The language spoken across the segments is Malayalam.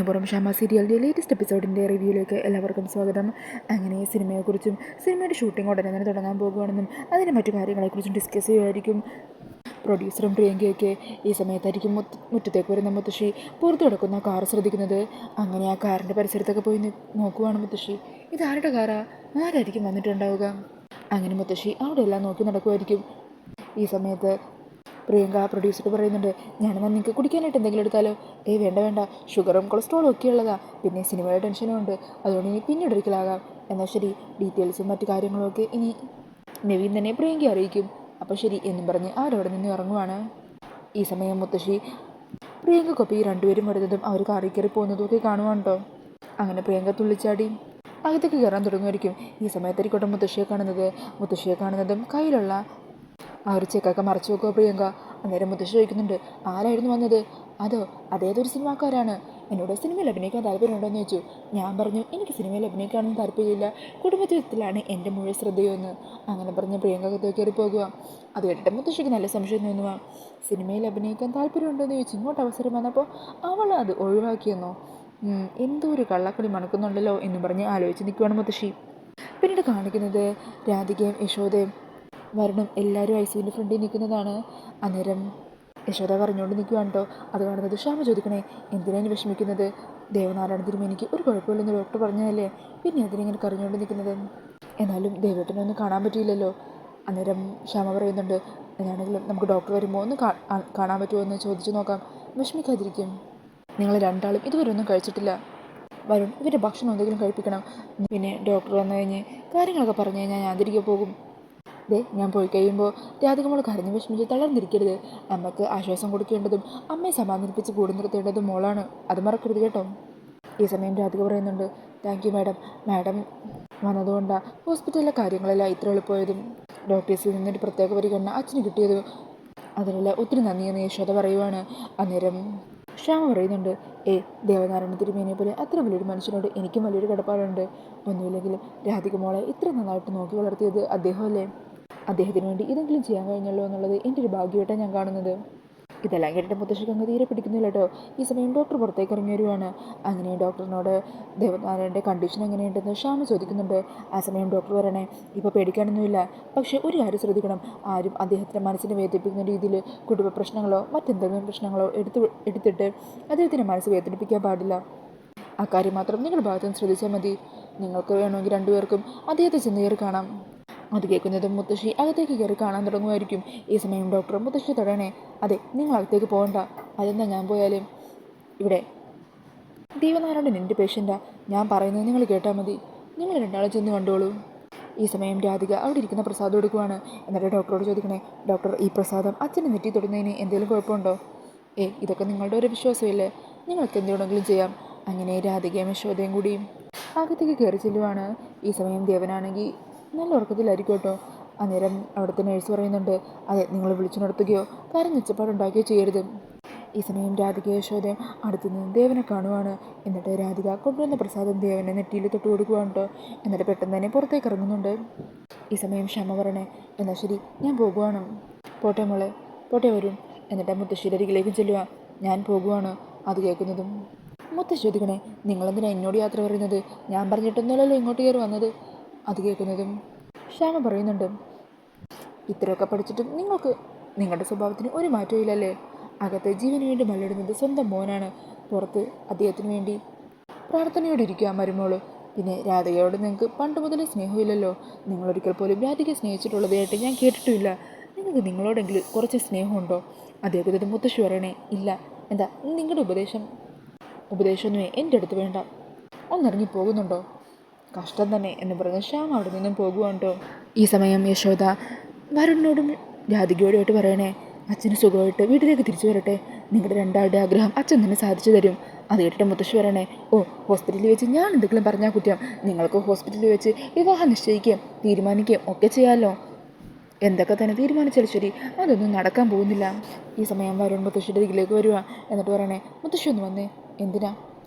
സ്നേഹപൂർവ്വം ഷാമ സീരിയലിൻ്റെ ലേറ്റസ്റ്റ് എപ്പിസോഡിൻ്റെ റിവ്യൂയിലേക്ക് എല്ലാവർക്കും സ്വാഗതം. അങ്ങനെ സിനിമയെക്കുറിച്ചും സിനിമയുടെ ഷൂട്ടിംഗ് ഉടനെ തന്നെ തുടങ്ങാൻ പോകുകയാണെന്നും അതിൻ്റെ മറ്റു കാര്യങ്ങളെക്കുറിച്ചും ഡിസ്കസ് ചെയ്യുമായിരിക്കും. പ്രൊഡ്യൂസറും പ്രിയങ്കയൊക്കെ ഈ സമയത്തായിരിക്കും മുറ്റത്തേക്ക് വരുന്ന മുത്തശ്ശി പുറത്തു കിടക്കുന്ന കാർ ശ്രദ്ധിക്കുന്നത്. അങ്ങനെ ആ കാറിൻ്റെ പരിസരത്തൊക്കെ പോയി നോക്കുവാണ് മുത്തശ്ശി. ഇതാരുടെ കാറാ? ആരായിരിക്കും വന്നിട്ടുണ്ടാവുക? അങ്ങനെ മുത്തശ്ശി അവിടെ എല്ലാം നോക്കി നടക്കുമായിരിക്കും. ഈ സമയത്ത് പ്രിയങ്ക പ്രൊഡ്യൂസർ പറയുന്നുണ്ട്, ഞാനെന്നാൽ നിങ്ങൾക്ക് കുടിക്കാനായിട്ട് എന്തെങ്കിലും എടുത്താലോ? വേണ്ട വേണ്ട, ഷുഗറും കൊളസ്ട്രോളും ഒക്കെ ഉള്ളതാ, പിന്നെ സിനിമയുടെ ടെൻഷനും ഉണ്ട്, അതുകൊണ്ട് ഇനി പിന്നീട് ഒരിക്കലാകാം. എന്നാൽ ശരി, ഡീറ്റെയിൽസും മറ്റു കാര്യങ്ങളൊക്കെ ഇനി നവീൻ തന്നെ പ്രിയങ്കയെ അറിയിക്കും. അപ്പോൾ ശരി എന്നും പറഞ്ഞ് അവരവിടെ നിന്ന് ഇറങ്ങുവാണ്. ഈ സമയം മുത്തശ്ശി പ്രിയങ്കക്കൊപ്പം ഈ രണ്ടുപേരും വരുന്നതും അവർ കാറിൽ കയറി പോകുന്നതും ഒക്കെ കാണുവാണ്ടോ. അങ്ങനെ പ്രിയങ്ക തുള്ളിച്ചാടി അകത്തേക്ക് കയറാൻ തുടങ്ങുമായിരിക്കും. ഈ സമയത്തായിരിക്കോട്ടെ മുത്തശ്ശിയെ കാണുന്നതും കയ്യിലുള്ള ആ ഒരു ചെക്കൊക്കെ മറച്ചു വെക്കുക പ്രിയങ്ക. അന്നേരം മുത്തശ്ശി ചോദിക്കുന്നുണ്ട്, ആരായിരുന്നു വന്നത്? അതേതൊരു സിനിമാക്കാരാണ്. എന്നോട് സിനിമയിൽ അഭിനയിക്കാൻ താല്പര്യമുണ്ടോയെന്ന് ചോദിച്ചു. ഞാൻ പറഞ്ഞു, എനിക്ക് സിനിമയിൽ അഭിനയിക്കാനൊന്നും താല്പര്യമില്ല, കുടുംബജീവിതത്തിലാണ് എൻ്റെ മുഴുവൻ ശ്രദ്ധയെന്ന്. അങ്ങനെ പറഞ്ഞ് പ്രിയങ്ക അകത്തേക്ക് കയറി പോകുക. അത് കേട്ടിട്ട് മുത്തശ്ശിക്ക് നല്ല സംശയം തോന്നുക. സിനിമയിൽ അഭിനയിക്കാൻ താല്പര്യമുണ്ടോയെന്ന് ചോദിച്ചു ഇങ്ങോട്ട് അവസരം വന്നപ്പോൾ അവൾ അത് ഒഴിവാക്കിയെന്നോ? എന്തോ ഒരു കള്ളക്കളി മണക്കുന്നുണ്ടല്ലോ എന്ന് പറഞ്ഞ് ആലോചിച്ച് നിൽക്കുവാണ് മുത്തശ്ശി. പിന്നീട് കാണിക്കുന്നത് രാധികയും യശോദയും വരണം എല്ലാവരും ഐസിയുവിൻ്റെ ഫ്രണ്ടിൽ നിൽക്കുന്നതാണ്. അന്നേരം യശോദ കരഞ്ഞുകൊണ്ട് നിൽക്കുകയാണ് കേട്ടോ. അത് കാണുന്നത് ശ്യാമ ചോദിക്കണേ, എന്തിനാണ് വിഷമിക്കുന്നത്? ദേവനാരായണ തിരുമേനിക്ക് ഒരു കുഴപ്പമില്ലെന്ന് ഡോക്ടർ പറഞ്ഞതല്ലേ, പിന്നെ അതിനിങ്ങനെ കരഞ്ഞുകൊണ്ട് നിൽക്കുന്നത്? എന്നാലും ദേവേട്ടനൊന്നും കാണാൻ പറ്റിയില്ലല്ലോ. അന്നേരം ശ്യാമ പറയുന്നുണ്ട്, ഞാനെങ്കിലും നമുക്ക് ഡോക്ടർ വരുമ്പോൾ ഒന്ന് കാണാൻ പറ്റുമോ എന്ന് ചോദിച്ചു നോക്കാം. വിഷമിക്കാതിരിക്കും. നിങ്ങൾ രണ്ടാളും ഇതുവരെ ഒന്നും കഴിച്ചിട്ടില്ല. വരും, ഇവരുടെ ഭക്ഷണം എന്തെങ്കിലും കഴിപ്പിക്കണം. പിന്നെ ഡോക്ടർ വന്നു കഴിഞ്ഞ് കാര്യങ്ങളൊക്കെ പറഞ്ഞു കഴിഞ്ഞാൽ ഞാൻ തിരികെ പോകും. ഞാൻ പോയി കഴിയുമ്പോൾ രാധിക മോൾ കരഞ്ഞ് വിഷമിച്ച് തളർന്നിരിക്കരുത്. അമ്മയ്ക്ക് ആശ്വാസം കൊടുക്കേണ്ടതും അമ്മയെ സമാധാനിപ്പിച്ച് കൂടി നിർത്തേണ്ടതും മോളാണ്, അത് മറക്കരുത് കേട്ടോ. ഈ സമയം രാധിക പറയുന്നുണ്ട്, താങ്ക് യു മാഡം വന്നതുകൊണ്ടാണ് ഹോസ്പിറ്റലിലെ കാര്യങ്ങളെല്ലാം ഇത്ര എളുപ്പമായതും ഡോക്ടേഴ്സിൽ നിന്നൊരു പ്രത്യേക പരിഗണന അച്ഛന് കിട്ടിയത്. അതിനെല്ലാം ഒത്തിരി നന്ദിയെന്ന് യശോദ പറയുവാണ്. അന്നേരം ശ്യാമ പറയുന്നുണ്ട്, ദേവനാരായണ തിരുമേനിയെ പോലെ അത്ര വലിയൊരു മനുഷ്യനോട് എനിക്കും വലിയൊരു കടപ്പാടുണ്ട്. ഒന്നുമില്ലെങ്കിലും രാധിക മോളെ ഇത്ര നന്നായിട്ട് നോക്കി വളർത്തിയത് അദ്ദേഹമല്ലേ? അദ്ദേഹത്തിന് വേണ്ടി ഇതെങ്കിലും ചെയ്യാൻ കഴിഞ്ഞല്ലോ എന്നുള്ളത് എൻ്റെ ഒരു ഭാഗ്യമായിട്ടാണ് ഞാൻ കാണുന്നത്. ഇതെല്ലാം കേട്ടിട്ട് മുത്തശ്ശിക്ക് അങ്ങ് തീരെ പിടിക്കുന്നില്ല കേട്ടോ. ഈ സമയം ഡോക്ടർ പുറത്തേക്ക് ഇറങ്ങി വരുവാണ്. അങ്ങനെ ഡോക്ടറിനോട് ദേവനാരായണൻ്റെ കണ്ടീഷൻ എങ്ങനെയുണ്ടെന്ന് ശ്യാമ ചോദിക്കുന്നുണ്ട്. ആ സമയം ഡോക്ടർ പറയണേ, ഇപ്പോൾ പേടിക്കാനൊന്നുമില്ല, പക്ഷേ ഒരു കാര്യം ശ്രദ്ധിക്കണം, ആരും അദ്ദേഹത്തിൻ്റെ മനസ്സിനെ വേദനിപ്പിക്കുന്ന രീതിയിൽ കുടുംബ പ്രശ്നങ്ങളോ മറ്റെന്തെങ്കിലും പ്രശ്നങ്ങളോ എടുത്തിട്ട് അദ്ദേഹത്തിൻ്റെ മനസ്സ് വേദനിപ്പിക്കാൻ പാടില്ല. അക്കാര്യം മാത്രം നിങ്ങളുടെ ഭാഗത്തുനിന്ന് ശ്രദ്ധിച്ചാൽ മതി. നിങ്ങൾക്ക് വേണമെങ്കിൽ രണ്ടുപേർക്കും അദ്ദേഹത്തെ ചെന്ന് കയറി കാണാം. അത് കേൾക്കുന്നതും മുത്തശ്ശി അകത്തേക്ക് കയറി കാണാൻ തുടങ്ങുമായിരിക്കും. ഈ സമയം ഡോക്ടർ മുത്തശ്ശി തടയണേ, അതെ നിങ്ങൾ അകത്തേക്ക് പോകണ്ട. അതെന്താ ഞാൻ പോയാലും ഇവിടെ ദേവനാരായണൻ എൻ്റെ പേഷ്യൻ്റാ, ഞാൻ പറയുന്നത് നിങ്ങൾ കേട്ടാൽ മതി, നിങ്ങൾ രണ്ടാളും ചെന്ന് കണ്ടോളൂ. ഈ സമയം രാധിക അവിടെ ഇരിക്കുന്ന പ്രസാദം എടുക്കുവാണ്. എന്നിട്ട് ഡോക്ടറോട് ചോദിക്കണേ, ഡോക്ടർ ഈ പ്രസാദം അച്ഛനെ നെറ്റി തൊടുന്നതിന് എന്തെങ്കിലും കുഴപ്പമുണ്ടോ? ഇതൊക്കെ നിങ്ങളുടെ ഒരു വിശ്വാസമില്ലേ, നിങ്ങൾക്ക് എന്തുകൊണ്ടെങ്കിലും ചെയ്യാം. അങ്ങനെ രാധികയും യശോദയും കൂടിയും അകത്തേക്ക് കയറി ചെല്ലുവാണ്. ഈ സമയം ദേവനാണെങ്കിൽ നല്ല ഉറക്കത്തിലായിരിക്കും കേട്ടോ. അന്നേരം അവിടുത്തെ നേഴ്സ് പറയുന്നുണ്ട്, അതെ നിങ്ങൾ വിളിച്ചുണർത്തുകയോ കരഞ്ഞൊച്ചപ്പാടുണ്ടാക്കുകയോ ചെയ്യരുത്. ഈ സമയം രാധിക യശോദയും അടുത്തു നിന്ന് ദേവനെ കാണുവാണ്. എന്നിട്ട് രാധിക കൊണ്ടുവന്ന പ്രസാദം ദേവനെ നെറ്റിയിൽ തൊട്ട് കൊടുക്കുവാണ് കേട്ടോ. എന്നിട്ട് പെട്ടെന്ന് തന്നെ പുറത്തേക്ക് ഇറങ്ങുന്നുണ്ട്. ഈ സമയം ക്ഷമ പറയണേ, എന്നാൽ ശരി ഞാൻ പോകുവാണ്. പോട്ടെ മോളെ, പോട്ടെ വരും. എന്നിട്ട് മുത്തശ്ശിയുടെ അരികിലേക്ക് ചെല്ലുക. ഞാൻ പോകുവാണ്. അത് കേൾക്കുന്നതും മുത്തശ്ശി ചോദിക്കണേ, നിങ്ങളെന്തിനാ എന്നോട് യാത്ര പറയുന്നത്? ഞാൻ പറഞ്ഞിട്ടൊന്നുമല്ലല്ലോ ഇങ്ങോട്ട് കയറി വന്നത്. അത് കേൾക്കുന്നതും ശ്യാമ പറയുന്നുണ്ട്, ഇത്രയൊക്കെ പഠിച്ചിട്ടും നിങ്ങൾക്ക് നിങ്ങളുടെ സ്വഭാവത്തിന് ഒരു മാറ്റവും ഇല്ലല്ലേ? അകത്ത് ജീവന് വേണ്ടി മല്ലിടുന്നത് സ്വന്തം മോനാണ്, പുറത്ത് അദ്ദേഹത്തിന് വേണ്ടി പ്രാർത്ഥനയോടെ ഇരിക്കുക മരുമോള്. പിന്നെ രാധികയോട് നിങ്ങൾക്ക് പണ്ട് മുതലേ സ്നേഹമില്ലല്ലോ. നിങ്ങളൊരിക്കൽ പോലും രാധികയെ സ്നേഹിച്ചിട്ടുള്ളതായിട്ട് ഞാൻ കേട്ടിട്ടുമില്ല. നിങ്ങൾക്ക് നിങ്ങളോടെങ്കിലും കുറച്ച് സ്നേഹമുണ്ടോ? അദ്ദേഹത്തിൻ്റെ മുത്തശ്ശി പറയണേ, ഇല്ല. എന്താ നിങ്ങളുടെ ഉപദേശമൊന്നുമേ എൻ്റെ അടുത്ത് വേണ്ട. ഒന്നിറങ്ങി പോകുന്നുണ്ടോ? കഷ്ടം തന്നെ എന്ന് പറഞ്ഞ് ശ്യാം അവിടെ നിന്നും പോകുവാണ്ടോ. ഈ സമയം യശോദ വരുണിനോടും രാധികയോടുമായിട്ട് പറയണേ, അച്ഛന് സുഖമായിട്ട് വീട്ടിലേക്ക് തിരിച്ചു വരട്ടെ. നിങ്ങളുടെ രണ്ടാളുടെ ആഗ്രഹം അച്ഛൻ തന്നെ സാധിച്ചു തരും. അത് കേട്ടിട്ട് മുത്തശ്ശി പറയണേ, ഹോസ്പിറ്റലിൽ വെച്ച് ഞാൻ എന്തെങ്കിലും പറഞ്ഞാൽ കുറ്റം. നിങ്ങൾക്ക് ഹോസ്പിറ്റലിൽ വെച്ച് വിവാഹം നിശ്ചയിക്കുകയും തീരുമാനിക്കുകയും ഒക്കെ ചെയ്യാമല്ലോ. എന്തൊക്കെ തന്നെ തീരുമാനിച്ചാലും ശരി, അതൊന്നും നടക്കാൻ പോകുന്നില്ല. ഈ സമയം വരുൺ മുത്തശ്ശിയുടെ ഇതിലേക്ക് വരുക. എന്നിട്ട് പറയണേ, മുത്തശ്ശി ഒന്ന് വന്നേ. എന്തിനാ?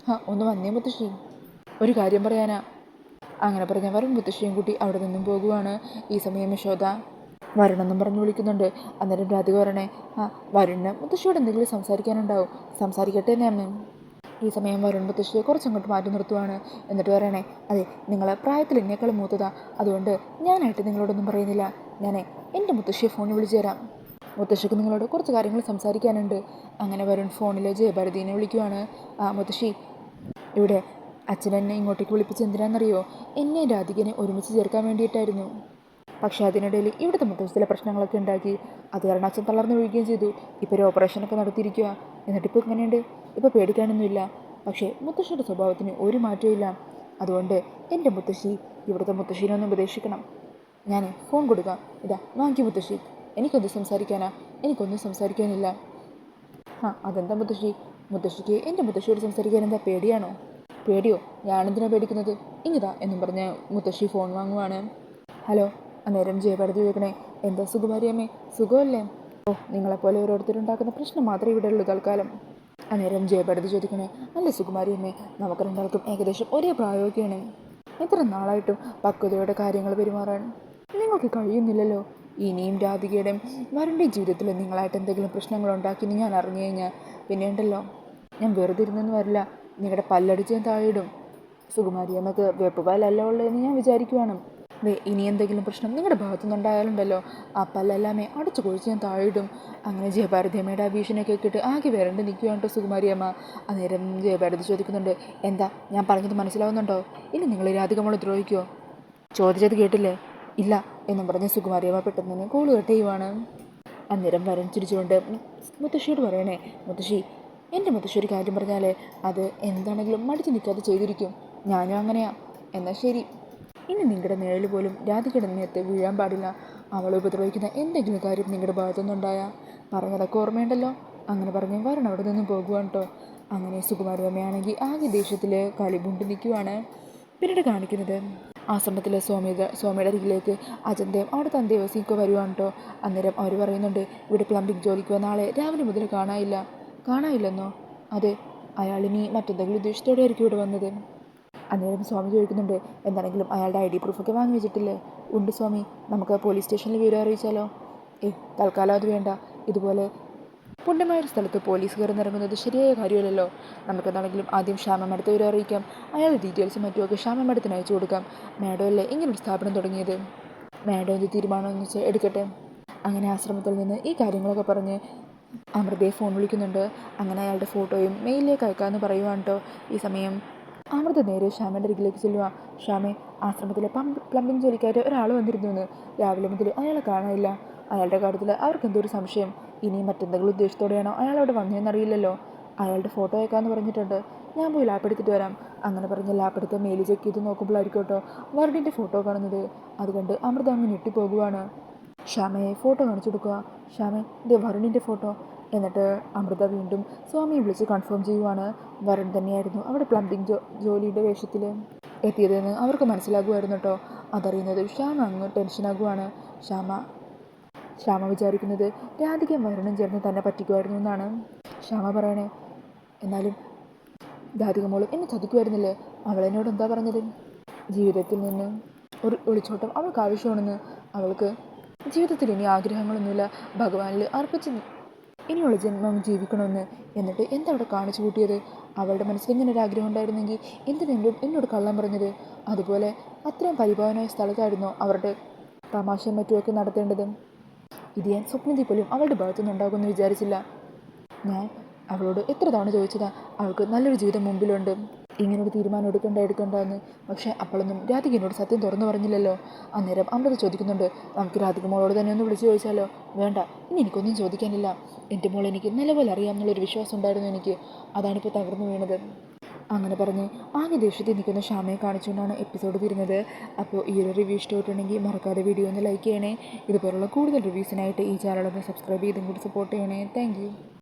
ഒന്ന് വന്നേ മുത്തശ്ശി, ഒരു കാര്യം പറയാനാ. അങ്ങനെ പറഞ്ഞ വരുൺ മുത്തശ്ശിയും കൂട്ടി അവിടെ നിന്നും പോകുവാണ്. ഈ സമയം യശോദ വരുണെന്നും പറഞ്ഞ് വിളിക്കുന്നുണ്ട്. അന്നേരം രാധിക പറയണേ, വരുണിന് മുത്തശ്ശിയോട് എന്തെങ്കിലും സംസാരിക്കാനുണ്ടാവും, സംസാരിക്കട്ടെ എന്നേ അമ്മ. ഈ സമയം വരുൺ മുത്തശ്ശിയെ കുറച്ചങ്ങോട്ട് മാറ്റി നിർത്തുവാണ്. എന്നിട്ട് പറയണേ, അതെ, നിങ്ങൾ പ്രായത്തിൽ എന്നേക്കാളും മൂത്തതാ, അതുകൊണ്ട് ഞാനായിട്ട് നിങ്ങളോടൊന്നും പറയുന്നില്ല. ഞാൻ എൻ്റെ മുത്തശ്ശിയെ ഫോണിൽ വിളിച്ചു തരാം. മുത്തശ്ശിക്ക് നിങ്ങളോട് കുറച്ച് കാര്യങ്ങൾ സംസാരിക്കാനുണ്ട്. അങ്ങനെ വരുൺ ഫോണിൽ ജയഭാരതിനെ വിളിക്കുവാണ്. മുത്തശ്ശി, ഇവിടെ അച്ഛനെന്നെ ഇങ്ങോട്ടേക്ക് വിളിപ്പിച്ച് എന്തിനാണെന്നറിയോ? എന്നെ രാധികനെ ഒരുമിച്ച് ചേർക്കാൻ വേണ്ടിയിട്ടായിരുന്നു. പക്ഷേ അതിനിടയിൽ ഇവിടുത്തെ മുത്തശ്ശി ചില പ്രശ്നങ്ങളൊക്കെ ഉണ്ടാക്കി. അത് കാരണം അച്ഛൻ തളർന്നു വീഴുകയും ചെയ്തു. ഇപ്പോൾ ഒരു ഓപ്പറേഷനൊക്കെ നടത്തിയിരിക്കുക. എന്നിട്ടിപ്പോൾ ഇങ്ങനെയുണ്ട്. ഇപ്പോൾ പേടിക്കാനൊന്നുമില്ല. പക്ഷേ മുത്തശ്ശിയുടെ സ്വഭാവത്തിന് ഒരു മാറ്റവും ഇല്ല. അതുകൊണ്ട് എൻ്റെ മുത്തശ്ശി ഇവിടുത്തെ മുത്തശ്ശീനെ ഒന്ന് ഉപദേശിക്കണം. ഞാൻ ഫോൺ കൊടുക്കാം. ഇതാ വാങ്ങിക്കും മുത്തശ്ശി. എനിക്കൊന്നും സംസാരിക്കാനില്ല. അതെന്താ മുത്തശ്ശി? മുത്തശ്ശിക്ക് എൻ്റെ മുത്തശ്ശിയോട് സംസാരിക്കാൻ എന്താ പേടിയാണോ? പേടിയോ? ഞാനെന്തിനാ പേടിക്കുന്നത്? ഇങ്ങിതാ എന്നും പറഞ്ഞ് മുത്തശ്ശി ഫോൺ വാങ്ങുവാണ്. ഹലോ. അന്നേരം ജയഭാരതി ചോദിക്കണേ, എന്താ സുകുമാരിയമ്മേ, സുഖമല്ലേ? നിങ്ങളെപ്പോലെ ഓരോരുത്തരുണ്ടാക്കുന്ന പ്രശ്നം മാത്രമേ ഇവിടെ ഉള്ളൂ തൽക്കാലം. അന്നേരം ജയഭാരതി ചോദിക്കണേ, അല്ല സുകുമാരിയമ്മേ, നമുക്ക് രണ്ടാൾക്കും ഏകദേശം ഒരേ പ്രായമൊക്കെയാണ്. എത്ര നാളായിട്ടും പക്വതയോടെ കാര്യങ്ങൾ പെരുമാറാൻ നിങ്ങൾക്ക് കഴിയുന്നില്ലല്ലോ. ഇനിയും രാധികയുടെയും വരുണിൻ്റെയും ജീവിതത്തിൽ നിങ്ങളായിട്ട് എന്തെങ്കിലും പ്രശ്നങ്ങൾ ഉണ്ടാക്കിയെന്ന് ഞാൻ അറിഞ്ഞു കഴിഞ്ഞാൽ പിന്നെ ഉണ്ടല്ലോ, ഞാൻ വെറുതെ ഇരുന്നൊന്നും വരില്ല, നിങ്ങളുടെ പല്ലടിച്ച് ഞാൻ താഴെയിടും. സുകുമാരിയമ്മക്ക് വെപ്പ് പാലല്ല ഉള്ളതെന്ന് ഞാൻ വിചാരിക്കുവാണ്. ഇനി എന്തെങ്കിലും പ്രശ്നം നിങ്ങളുടെ ഭാഗത്തുനിന്നുണ്ടായാലുണ്ടല്ലോ, ആ പല്ലെല്ലാമേ അടച്ചു കൊഴിച്ച് ഞാൻ താഴെയിടും. അങ്ങനെ ജയഭാരതിയമ്മയുടെ ആ ഭീഷണിയൊക്കെ കേട്ട് ആകെ വരണ്ട് നിൽക്കുകയാണ് കേട്ടോ സുകുമാരിയമ്മ. അന്നേരം ജയഭാരതി ചോദിക്കുന്നുണ്ട്, എന്താ ഞാൻ പറഞ്ഞത് മനസ്സിലാവുന്നുണ്ടോ? ഇനി നിങ്ങൾ രാധികമോളെ ദ്രോഹിക്കുമോ? ചോദിച്ചത് കേട്ടില്ലേ? ഇല്ല എന്നും പറഞ്ഞ് സുകുമാരിയമ്മ പെട്ടെന്ന് തന്നെ കോള് കട്ട് ചെയ്യുവാണ്. അന്നേരം വരൻ ചിരിച്ചുകൊണ്ട് മുത്തശ്ശിയോട് പറയണേ, മുത്തശ്ശി, എൻ്റെ മുത്തശ്ശി ഒരു കാര്യം പറഞ്ഞാൽ അത് എന്താണെങ്കിലും മടിച്ച് നിൽക്കാതെ ചെയ്തിരിക്കും. ഞാനും അങ്ങനെയാ. എന്നാൽ ശരി, ഇനി നിങ്ങളുടെ നിഴൽ പോലും രാധികയുടെ നേരത്തെ വീഴാൻ പാടില്ല. അവളെ ഉപദ്രവിക്കുന്ന എന്തെങ്കിലും കാര്യം നിങ്ങളുടെ ഭാഗത്തുനിന്നുണ്ടായാൽ പറഞ്ഞതൊക്കെ ഓർമ്മയുണ്ടല്ലോ. അങ്ങനെ പറഞ്ഞ് വരൻ അവിടെ നിന്നും പോകുവാണ് കേട്ടോ. അങ്ങനെ സുകുമാരിയമ്മയാണെങ്കിൽ ആകെ ദേഷ്യത്തിൽ കളിബുണ്ട് നിൽക്കുവാണ്. പിന്നീട് കാണിക്കുന്നത് ആശ്രമത്തിൽ സ്വാമിയുടെ അരികിലേക്ക് അജന്തയും അവിടെ തന്തേവസിയൊക്കെ വരുവാണ് കേട്ടോ. അന്നേരം അവർ പറയുന്നുണ്ട്, ഇവിടെ പ്ലംബിംഗ് ജോലിക്ക് വന്ന ആളെ രാവിലെ മുതൽ കാണാനില്ലെന്നോ? അതെ, അയാളിനി മറ്റെന്തെങ്കിലും ഉദ്ദേശത്തോടെ ആയിരിക്കും ഇവിടെ വന്നത്. അന്നേരം സ്വാമി ചോദിക്കുന്നുണ്ട്, എന്താണെങ്കിലും അയാളുടെ ID പ്രൂഫൊക്കെ വാങ്ങി വെച്ചിട്ടില്ലേ? ഉണ്ട് സ്വാമി, നമുക്ക് പോലീസ് സ്റ്റേഷനിൽ വിവരം അറിയിച്ചാലോ? തൽക്കാലം അത് വേണ്ട. ഇതുപോലെ പുണ്യമായൊരു സ്ഥലത്ത് പോലീസ് കയറുന്നിറങ്ങുന്നത് ശരിയായ കാര്യമല്ലല്ലോ. നമുക്കെന്താണെങ്കിലും ആദ്യം ശ്യാമ മേഡത്തെ വിവരം അറിയിക്കാം. അയാളുടെ ഡീറ്റെയിൽസും മറ്റുമൊക്കെ ശ്യാമ മേഡത്തിന് അയച്ചു കൊടുക്കാം. മേഡം അല്ലേ ഇങ്ങനൊരു സ്ഥാപനം തുടങ്ങിയത്. മേഡം എന്ത് തീരുമാനമെന്ന് വെച്ചാൽ എടുക്കട്ടെ. അങ്ങനെ ആശ്രമത്തിൽ നിന്ന് ഈ കാര്യങ്ങളൊക്കെ പറഞ്ഞ് അമൃതയെ ഫോൺ വിളിക്കുന്നുണ്ട്. അങ്ങനെ അയാളുടെ ഫോട്ടോയും മെയിലിലേക്ക് അയക്കാമെന്ന് പറയുവാണ് കേട്ടോ. ഈ സമയം അമൃത നേരെ ശ്യാമയുടെ അരികിലേക്ക് ചെല്ലുക. ശ്യാമെ, ആശ്രമത്തിലെ പ്ലംബിംഗ് ജോലിക്കായിട്ട് ഒരാൾ വന്നിരുന്നു എന്ന്. രാവിലെ മുതൽ അയാളെ കാണാനില്ല. അയാളുടെ കാര്യത്തിൽ അവർക്ക് എന്തോ ഒരു സംശയം. ഇനിയും മറ്റെന്തെങ്കിലും ഉദ്ദേശത്തോടെയാണോ അയാളവിടെ വന്നതെന്നറിയില്ലല്ലോ. അയാളുടെ ഫോട്ടോ അയക്കാമെന്ന് പറഞ്ഞിട്ടുണ്ട്. ഞാൻ പോയി ലാപ്പ് എടുത്തിട്ട് വരാം. അങ്ങനെ പറഞ്ഞ് ലാപ്പ് എടുത്ത് മെയിൽ ചെക്ക് ചെയ്ത് നോക്കുമ്പോഴായിരിക്കും കേട്ടോ വരുണിൻ്റെ ഫോട്ടോ കാണുന്നത്. അതുകൊണ്ട് അമൃത അങ്ങ് ഞെട്ടിപ്പോകുവാണ്. ശ്യാമയെ ഫോട്ടോ കാണിച്ചു കൊടുക്കുക. ശ്യാമെ, ഇത് വരുണിൻ്റെ ഫോട്ടോ. എന്നിട്ട് അമൃത വീണ്ടും സ്വാമിയെ വിളിച്ച് കൺഫേം ചെയ്യുവാണ്. വരുൺ തന്നെയായിരുന്നു അവിടെ പ്ലംബിംഗ് ജോലിയുടെ വേഷത്തിൽ എത്തിയതെന്ന് അവർക്ക് മനസ്സിലാകുമായിരുന്നു കേട്ടോ. അതറിയുന്നത് ശ്യാമ അങ്ങ് ടെൻഷനാകുവാണ്. ശ്യാമ വിചാരിക്കുന്നത് രാധികയും വരുണും ചേർന്ന് തന്നെ പറ്റിക്കുമായിരുന്നു എന്നാണ്. ശ്യാമ പറയണേ, എന്നാലും രാധിക മോളും എന്നെ ചതിക്കുമായിരുന്നില്ലേ? അവളെന്നോട് എന്താ പറഞ്ഞത്? ജീവിതത്തിൽ നിന്ന് ഒരു ഒളിച്ചോട്ടം അവൾക്ക് ആവശ്യമാണെന്ന്. അവൾക്ക് ജീവിതത്തിൽ ഇനി ആഗ്രഹങ്ങളൊന്നുമില്ല, ഭഗവാനിൽ അർപ്പിച്ച് ഇനിയുള്ള ജന്മം ജീവിക്കണമെന്ന്. എന്നിട്ട് എന്താ അവിടെ കാണിച്ചു കൂട്ടിയത്? അവളുടെ മനസ്സിൽ ഇങ്ങനെ ഒരു ആഗ്രഹം ഉണ്ടായിരുന്നെങ്കിൽ എന്തിനെങ്കിലും എന്നോട് കള്ളം പറഞ്ഞത്? അതുപോലെ അത്രയും പരിപാവനമായ സ്ഥലത്തായിരുന്നോ അവരുടെ തമാശയും മറ്റുമൊക്കെ നടത്തേണ്ടത്? ഇത് ഞാൻ സ്വപ്നത്തിൽ പോലും അവളുടെ ഭാഗത്തുനിന്ന് ഉണ്ടാകുമെന്ന് വിചാരിച്ചില്ല. ഞാൻ അവളോട് എത്ര തവണ ചോദിച്ചതാ, അവൾക്ക് നല്ലൊരു ജീവിതം മുമ്പിലുണ്ട്, ഇങ്ങനൊരു തീരുമാനം എടുക്കണ്ടെന്ന്. പക്ഷേ അപ്പോഴൊന്നും രാധിക എന്നോട് സത്യം തുറന്നു പറഞ്ഞില്ലല്ലോ. അന്നേരം അമൃത ചോദിക്കുന്നുണ്ട്, നമുക്ക് രാധിക മോളോട് തന്നെ ഒന്ന് വിളിച്ച് ചോദിച്ചാലോ? വേണ്ട, ഇനി എനിക്കൊന്നും ചോദിക്കാനില്ല. എൻ്റെ മോൾ എനിക്ക് നല്ലപോലെ അറിയാമെന്നുള്ളൊരു വിശ്വാസം ഉണ്ടായിരുന്നു എനിക്ക്. അതാണിപ്പോൾ തകർന്നു വീണത്. അങ്ങനെ പറഞ്ഞ് ആകെ ദേഷ്യത്തിൽ നിൽക്കുന്ന ശ്യാമയെ കാണിച്ചുകൊണ്ടാണ് എപ്പിസോഡ് തീരുന്നത്. അപ്പോൾ ഈ ഒരു റിവ്യൂ ഇഷ്ടപ്പെട്ടുണ്ടെങ്കിൽ മറക്കാതെ വീഡിയോ ഒന്ന് ലൈക്ക് ചെയ്യണേ. ഇതുപോലുള്ള കൂടുതൽ റിവ്യൂസിനായിട്ട് ഈ ചാനലൊന്ന് സബ്സ്ക്രൈബ് ചെയ്തും കൂടി സപ്പോർട്ട് ചെയ്യണേ. താങ്ക്